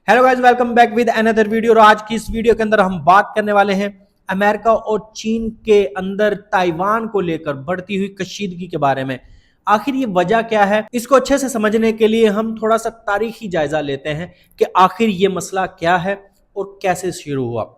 Hello guys, welcome back with another video. और आज की इस वीडियो के अंदर हम बात करने वाले हैं अमेरिका और चीन के अंदर ताइवान को लेकर बढ़ती हुई कशीदगी के बारे में। आखिर ये वजह क्या है, इसको अच्छे से समझने के लिए हम थोड़ा सा तारीखी जायजा लेते हैं कि आखिर ये मसला क्या है और कैसे शुरू हुआ।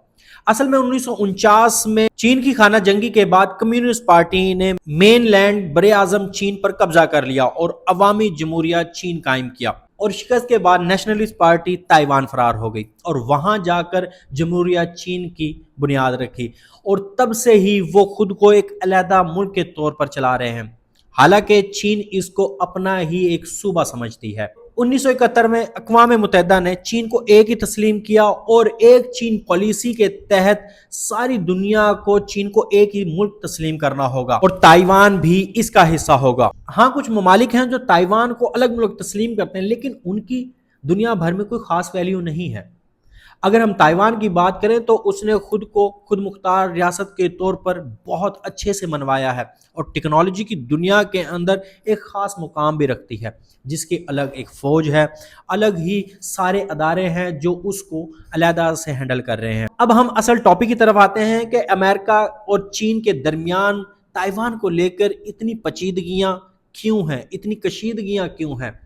असल में 1949 में चीन की खाना जंगी के बाद कम्युनिस्ट पार्टी ने मेनलैंड बरे आजम चीन पर कब्जा कर लिया और अवामी जमहूरिया चीन कायम किया। और शिकस्त के बाद नेशनलिस्ट पार्टी ताइवान फरार हो गई और वहां जाकर जमहूरिया चीन की बुनियाद रखी। और तब से ही वो खुद को एक अलहदा मुल्क के तौर पर चला रहे हैं, हालांकि चीन इसको अपना ही एक सूबा समझती है। 1971 में अक़वाम मुत्तहिदा ने चीन को एक ही तस्लीम किया और एक चीन पॉलिसी के तहत सारी दुनिया को चीन को एक ही मुल्क तस्लीम करना होगा और ताइवान भी इसका हिस्सा होगा। हाँ, कुछ ममालिक हैं जो ताइवान को अलग मुल्क तस्लीम करते हैं, लेकिन उनकी दुनिया भर में कोई खास वैल्यू नहीं है। अगर हम ताइवान की बात करें तो उसने खुद को खुद मुख्तार रियासत के तौर पर बहुत अच्छे से मनवाया है और टेक्नोलॉजी की दुनिया के अंदर एक ख़ास मुकाम भी रखती है, जिसकी अलग एक फ़ौज है, अलग ही सारे अदारे हैं जो उसको अलहदा से हैंडल कर रहे हैं। अब हम असल टॉपिक की तरफ आते हैं कि अमेरिका और चीन के दरमियान ताइवान को लेकर इतनी पेचीदगियाँ क्यों हैं, इतनी कशीदगियाँ क्यों हैं।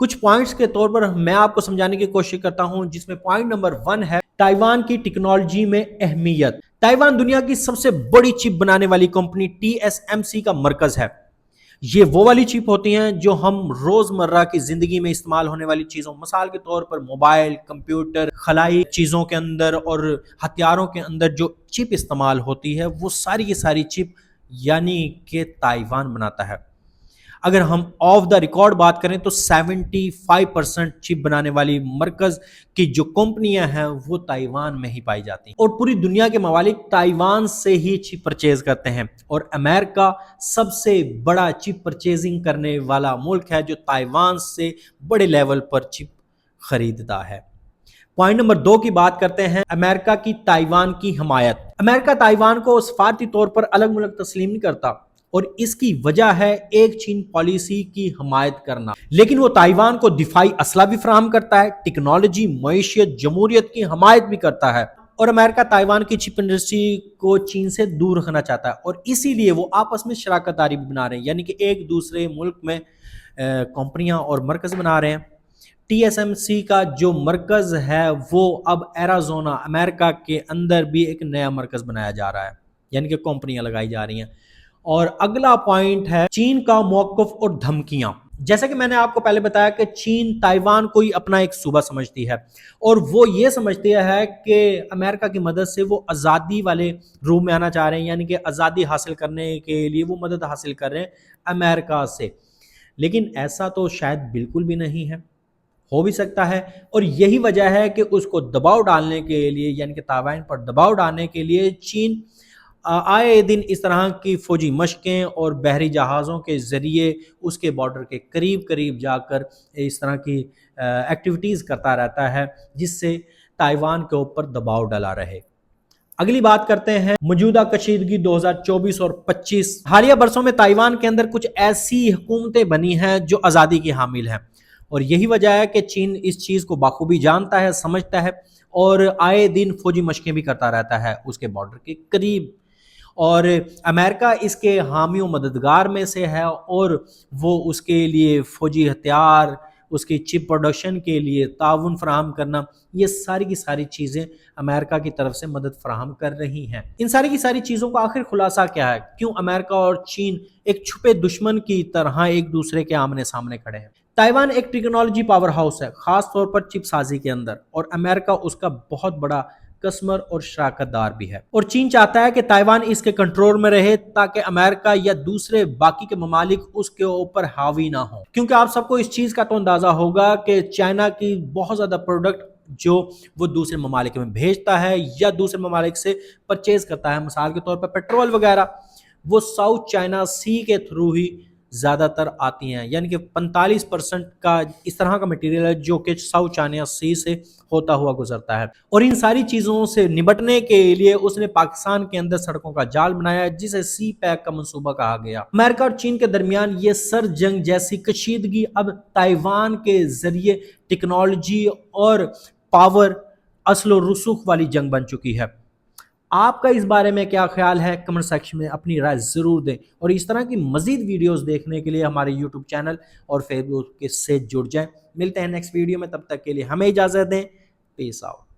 कुछ पॉइंट्स के तौर पर मैं आपको समझाने की कोशिश करता हूं, जिसमें पॉइंट नंबर 1 है ताइवान की टेक्नोलॉजी में अहमियत। ताइवान दुनिया की सबसे बड़ी चिप बनाने वाली कंपनी TSMC का मरकज है। ये वो वाली चिप होती हैं जो हम रोजमर्रा की जिंदगी में इस्तेमाल होने वाली चीजों, मिसाल के तौर पर मोबाइल, कंप्यूटर, खलाई चीजों के अंदर और हथियारों के अंदर जो चिप इस्तेमाल होती है, वो सारी की सारी चिप यानी कि ताइवान बनाता है। अगर हम ऑफ द रिकॉर्ड बात करें तो 75% चिप बनाने वाली मरकज की जो कंपनियां हैं वो ताइवान में ही पाई जाती हैं और पूरी दुनिया के ममालिक ताइवान से ही चिप परचेज करते हैं। और अमेरिका सबसे बड़ा चिप परचेजिंग करने वाला मुल्क है जो ताइवान से बड़े लेवल पर चिप खरीदता है। पॉइंट नंबर 2 की बात करते हैं, अमेरिका की ताइवान की हमायत। अमेरिका ताइवान को सफारती तौर पर अलग मुल्क तस्लीम नहीं करता और इसकी वजह है एक चीन पॉलिसी की हमायत करना, लेकिन वो ताइवान को दिफाई असला भी फराहम करता है, टेक्नोलॉजी, मईशियत, जमहूरियत की हमायत भी करता है। और अमेरिका ताइवान की चिप इंडस्ट्री को चीन से दूर रखना चाहता है और इसीलिए वो आपस में शराकतदारी भी बना रहे हैं, यानी कि एक दूसरे मुल्क में कंपनियां और मरकज बना रहे हैं। TSMC का जो मरकज है वो अब एरिज़ोना अमेरिका के अंदर भी एक नया मरकज बनाया जा रहा है, यानी कि कंपनियां लगाई जा रही हैं। और अगला पॉइंट है चीन का मौक़िफ़ और धमकियां। जैसा कि मैंने आपको पहले बताया कि चीन ताइवान को ही अपना एक सूबा समझती है और वो ये समझती है कि अमेरिका की मदद से वो आज़ादी वाले रूप में आना चाह रहे हैं, यानी कि आज़ादी हासिल करने के लिए वो मदद हासिल कर रहे हैं अमेरिका से। लेकिन ऐसा तो शायद बिल्कुल भी नहीं है, हो भी सकता है। और यही वजह है कि उसको दबाव डालने के लिए, यानी कि ताइवान पर दबाव डालने के लिए चीन आए दिन इस तरह की फौजी मशकें और बहरी जहाज़ों के ज़रिए उसके बॉर्डर के करीब करीब जाकर इस तरह की एक्टिविटीज़ करता रहता है, जिससे ताइवान के ऊपर दबाव डाला रहे। अगली बात करते हैं मौजूदा कशीदगी 2024 और 25। हालिया बरसों में ताइवान के अंदर कुछ ऐसी हुकूमतें बनी हैं जो आज़ादी की हामिल हैं और यही वजह है कि चीन इस चीज़ को बाखूबी जानता है, समझता है और आए दिन फौजी मशकें भी करता रहता है उसके बॉर्डर के करीब। और अमेरिका इसके हामी मददगार में से है और वो उसके लिए फौजी हथियार, उसकी चिप प्रोडक्शन के लिए ताउन फराहम करना, ये सारी की सारी चीज़ें अमेरिका की तरफ से मदद फराहम कर रही हैं। इन सारी की सारी चीज़ों का आखिर खुलासा क्या है, क्यों अमेरिका और चीन एक छुपे दुश्मन की तरह एक दूसरे के आमने सामने खड़े हैं। ताइवान एक टेक्नोलॉजी पावर हाउस है, खास तौर पर चिप साजी के अंदर, और अमेरिका उसका बहुत बड़ा कस्टमर और शराकतदार भी है। और चीन चाहता है कि ताइवान इसके कंट्रोल में रहे ताकि अमेरिका या दूसरे बाकी के ममालिक उसके ऊपर हावी ना हो, क्योंकि आप सबको इस चीज़ का तो अंदाज़ा होगा कि चाइना की बहुत ज़्यादा प्रोडक्ट जो वो दूसरे ममालिक में भेजता है या दूसरे ममालिक से परचेज करता है, मिसाल के तौर पर पेट्रोल वगैरह, वो साउथ चाइना सी के थ्रू ही زیادہ تر آتی ہیں، یعنی کہ 45% کا اس طرح کا مٹیریل ہے جو کہ ساؤتھ چائنا سی سے ہوتا ہوا گزرتا ہے۔ اور ان ساری چیزوں سے نمٹنے کے لیے اس نے پاکستان کے اندر سڑکوں کا جال بنایا جسے سی پیک کا منصوبہ کہا گیا۔ امریکہ اور چین کے درمیان یہ سر جنگ جیسی کشیدگی اب تائیوان کے ذریعے ٹیکنالوجی اور پاور اصل و رسوخ والی جنگ بن چکی ہے۔ آپ کا اس بارے میں کیا خیال ہے؟ کمنٹ سیکشن میں اپنی رائے ضرور دیں، اور اس طرح کی مزید ویڈیوز دیکھنے کے لیے ہمارے یوٹیوب چینل اور فیس بک سے جڑ جائیں۔ ملتے ہیں نیکسٹ ویڈیو میں، تب تک کے لیے ہمیں اجازت دیں۔ پیس آؤٹ۔